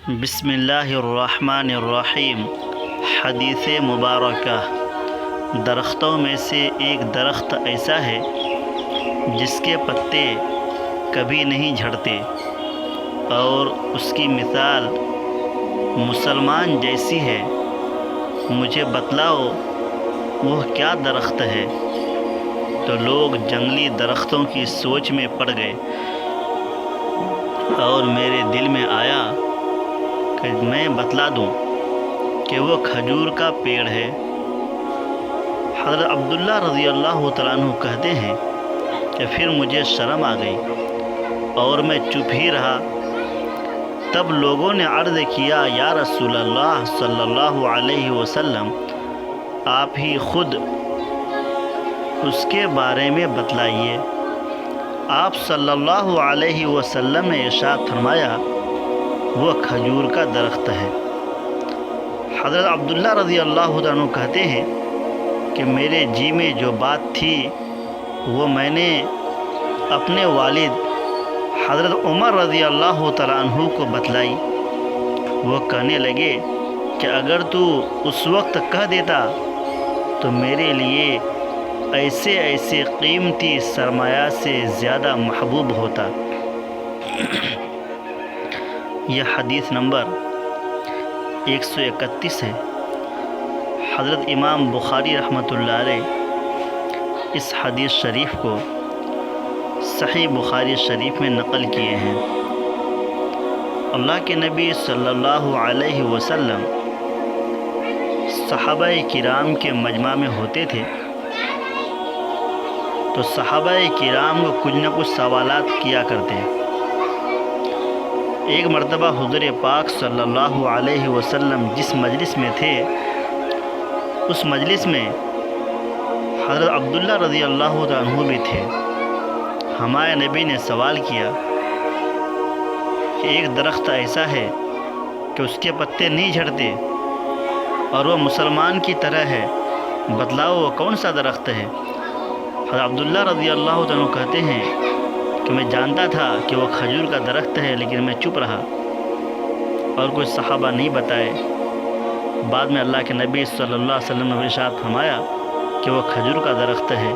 بسم اللہ الرحمن الرحیم۔ حدیث مبارکہ۔ درختوں میں سے ایک درخت ایسا ہے جس کے پتے کبھی نہیں جھڑتے، اور اس کی مثال مسلمان جیسی ہے۔ مجھے بتلاؤ وہ کیا درخت ہے؟ تو لوگ جنگلی درختوں کی سوچ میں پڑ گئے، اور میرے دل میں آیا کہ میں بتلا دوں کہ وہ کھجور کا پیڑ ہے۔ حضرت عبداللہ رضی اللہ تعالیٰ عنہ کہتے ہیں کہ پھر مجھے شرم آ گئی اور میں چپ ہی رہا۔ تب لوگوں نے عرض کیا، یا رسول اللہ صلی اللہ علیہ وسلم، آپ ہی خود اس کے بارے میں بتلائیے۔ آپ صلی اللہ علیہ وسلم نے ارشاد فرمایا، وہ کھجور کا درخت ہے۔ حضرت عبداللہ رضی اللہ عنہ کہتے ہیں کہ میرے جی میں جو بات تھی وہ میں نے اپنے والد حضرت عمر رضی اللہ تعالیٰ عنہ کو بتلائی۔ وہ کہنے لگے کہ اگر تو اس وقت کہہ دیتا تو میرے لیے ایسے قیمتی سرمایہ سے زیادہ محبوب ہوتا۔ یہ حدیث نمبر 131 ہے۔ حضرت امام بخاری رحمۃ اللہ علیہ اس حدیث شریف کو صحیح بخاری شریف میں نقل کیے ہیں۔ اللہ کے نبی صلی اللہ علیہ وسلم صحابہ کرام کے مجمع میں ہوتے تھے، تو صحابہ کرام کو کچھ نہ کچھ سوالات کیا کرتے ہیں۔ ایک مرتبہ حضور پاک صلی اللہ علیہ وسلم جس مجلس میں تھے، اس مجلس میں حضرت عبداللہ رضی اللہ عنہ بھی تھے۔ ہمارے نبی نے سوال کیا کہ ایک درخت ایسا ہے کہ اس کے پتے نہیں جھڑتے اور وہ مسلمان کی طرح ہے، بتلاؤ وہ کون سا درخت ہے؟ حضرت عبداللہ رضی اللہ عنہ کہتے ہیں کہ میں جانتا تھا کہ وہ کھجور کا درخت ہے، لیکن میں چپ رہا اور کوئی صحابہ نہیں بتائے۔ بعد میں اللہ کے نبی صلی اللہ علیہ وسلم نے ارشاد فرمایا کہ وہ کھجور کا درخت ہے۔